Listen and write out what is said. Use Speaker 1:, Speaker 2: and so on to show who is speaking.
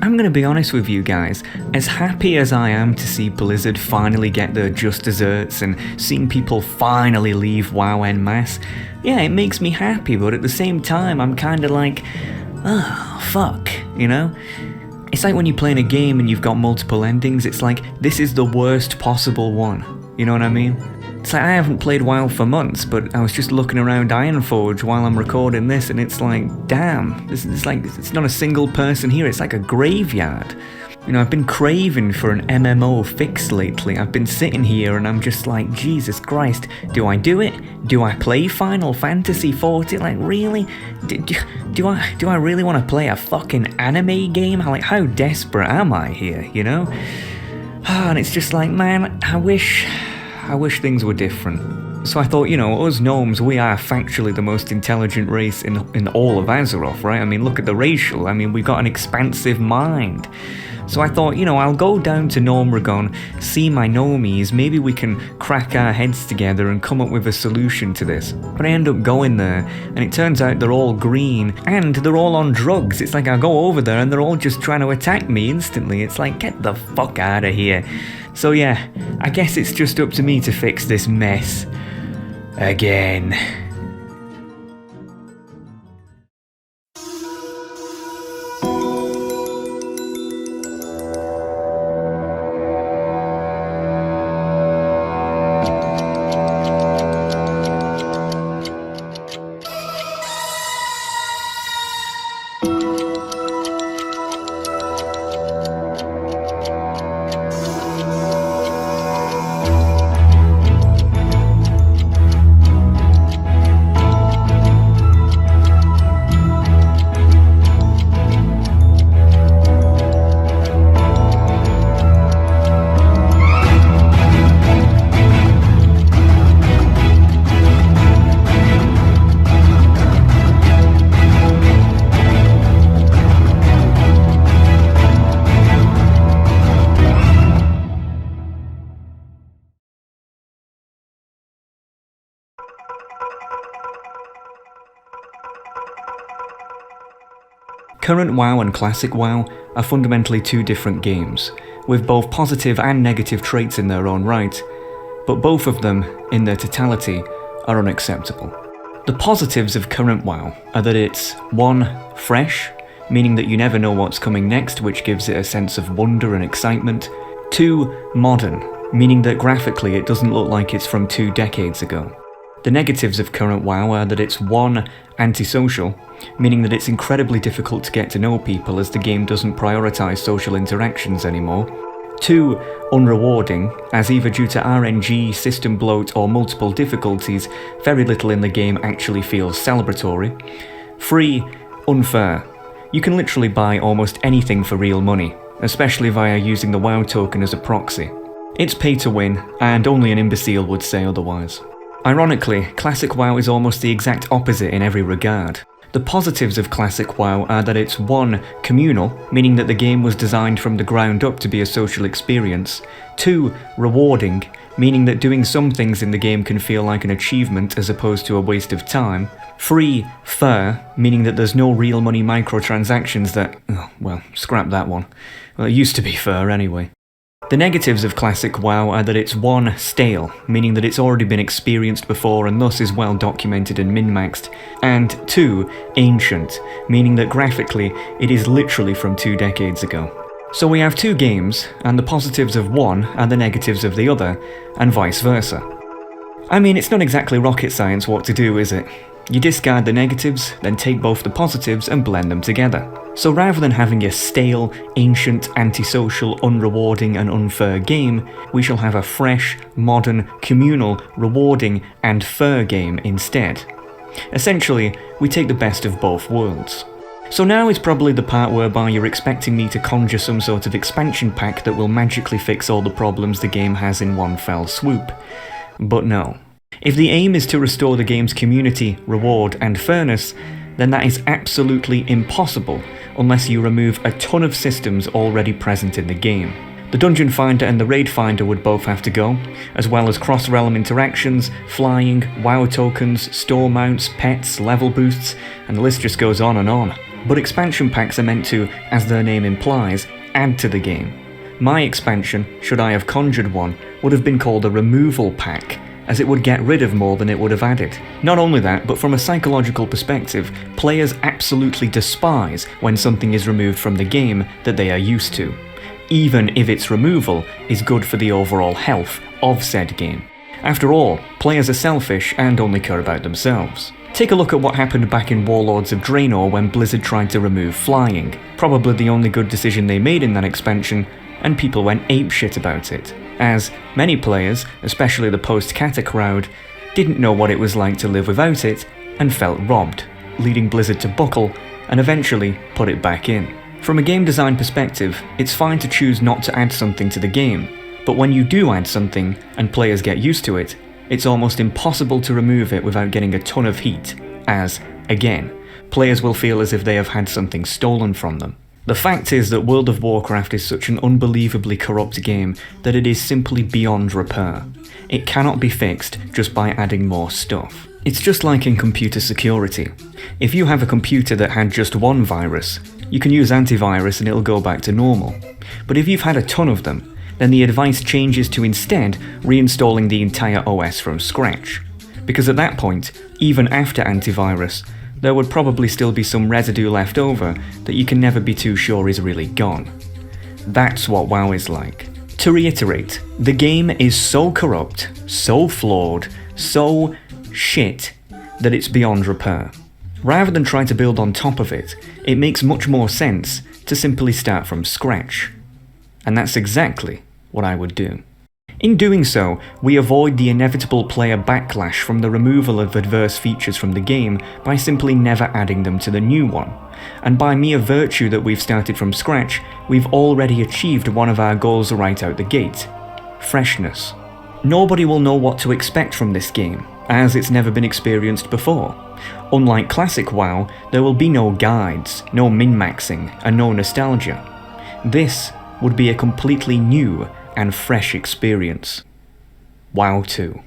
Speaker 1: I'm gonna be honest with you guys, as happy as I am to see Blizzard finally get their just desserts and seeing people finally leave WoW en masse, yeah, it makes me happy, but at the same time I'm kinda like, oh, fuck, you know? It's like when you're playing a game and you've got multiple endings, it's like, this is the worst possible one, you know what I mean? It's like, I haven't played WoW for months, but I was just looking around Ironforge while I'm recording this, and it's like, damn, this is like, it's not a single person here, it's like a graveyard. You know, I've been craving for an MMO fix lately. I've been sitting here and I'm just like, Jesus Christ, do I do it? Do I play Final Fantasy XIV? Like, really? Do I really want to play a fucking anime game? Like, how desperate am I here, you know? And it's just like, man, I wish things were different. So I thought, you know, us gnomes, we are factually the most intelligent race in all of Azeroth, right? I mean, look at the racial. I mean, we've got an expansive mind. So I thought, you know, I'll go down to Gnomeregon, see my gnomies, maybe we can crack our heads together and come up with a solution to this. But I end up going there, and it turns out they're all green, and they're all on drugs. It's like I go over there and they're all just trying to attack me instantly. It's like, get the fuck out of here. So yeah, I guess it's just up to me to fix this mess. Again. Current WoW and Classic WoW are fundamentally two different games, with both positive and negative traits in their own right, but both of them, in their totality, are unacceptable. The positives of current WoW are that it's 1. Fresh, meaning that you never know what's coming next, which gives it a sense of wonder and excitement. 2. Modern, meaning that graphically it doesn't look like it's from 2 decades ago. The negatives of current WoW are that it's 1. Antisocial, meaning that it's incredibly difficult to get to know people as the game doesn't prioritise social interactions anymore. 2. Unrewarding, as either due to RNG, system bloat or multiple difficulties, very little in the game actually feels celebratory. 3. Unfair. You can literally buy almost anything for real money, especially via using the WoW token as a proxy. It's pay to win, and only an imbecile would say otherwise. Ironically, Classic WoW is almost the exact opposite in every regard. The positives of Classic WoW are that it's 1. Communal, meaning that the game was designed from the ground up to be a social experience. 2. Rewarding, meaning that doing some things in the game can feel like an achievement as opposed to a waste of time. 3. Fair, meaning that there's no real money microtransactions that... oh, well, scrap that one. Well, it used to be fair anyway. The negatives of Classic WoW are that it's 1. Stale, meaning that it's already been experienced before and thus is well documented and min-maxed, and 2. Ancient, meaning that graphically it is literally from 2 decades ago. So we have 2 games, and the positives of one are the negatives of the other, and vice versa. I mean, it's not exactly rocket science what to do, is it? You discard the negatives, then take both the positives and blend them together. So rather than having a stale, ancient, antisocial, unrewarding and unfair game, we shall have a fresh, modern, communal, rewarding and fair game instead. Essentially, we take the best of both worlds. So now is probably the part whereby you're expecting me to conjure some sort of expansion pack that will magically fix all the problems the game has in one fell swoop. But no. If the aim is to restore the game's community, reward and fairness, then that is absolutely impossible unless you remove a ton of systems already present in the game. The Dungeon Finder and the Raid Finder would both have to go, as well as cross-realm interactions, flying, WoW tokens, store mounts, pets, level boosts, and the list just goes on and on. But expansion packs are meant to, as their name implies, add to the game. My expansion, should I have conjured one, would have been called a removal pack, as it would get rid of more than it would have added. Not only that, but from a psychological perspective, players absolutely despise when something is removed from the game that they are used to, even if its removal is good for the overall health of said game. After all, players are selfish and only care about themselves. Take a look at what happened back in Warlords of Draenor when Blizzard tried to remove flying. Probably the only good decision they made in that expansion, and people went apeshit about it, as many players, especially the post-Cata crowd, didn't know what it was like to live without it and felt robbed, leading Blizzard to buckle and eventually put it back in. From a game design perspective, it's fine to choose not to add something to the game, but when you do add something and players get used to it, it's almost impossible to remove it without getting a ton of heat, as, again, players will feel as if they have had something stolen from them. The fact is that World of Warcraft is such an unbelievably corrupt game that it is simply beyond repair. It cannot be fixed just by adding more stuff. It's just like in computer security. If you have a computer that had just one virus, you can use antivirus and it'll go back to normal. But if you've had a ton of them, then the advice changes to instead reinstalling the entire OS from scratch. Because at that point, even after antivirus, there would probably still be some residue left over that you can never be too sure is really gone. That's what WoW is like. To reiterate, the game is so corrupt, so flawed, so shit, that it's beyond repair. Rather than try to build on top of it, it makes much more sense to simply start from scratch. And that's exactly what I would do. In doing so, we avoid the inevitable player backlash from the removal of adverse features from the game by simply never adding them to the new one. And by mere virtue that we've started from scratch, we've already achieved one of our goals right out the gate: freshness. Nobody will know what to expect from this game, as it's never been experienced before. Unlike classic WoW, there will be no guides, no min-maxing, and no nostalgia. This would be a completely new and fresh experience. WoW 2.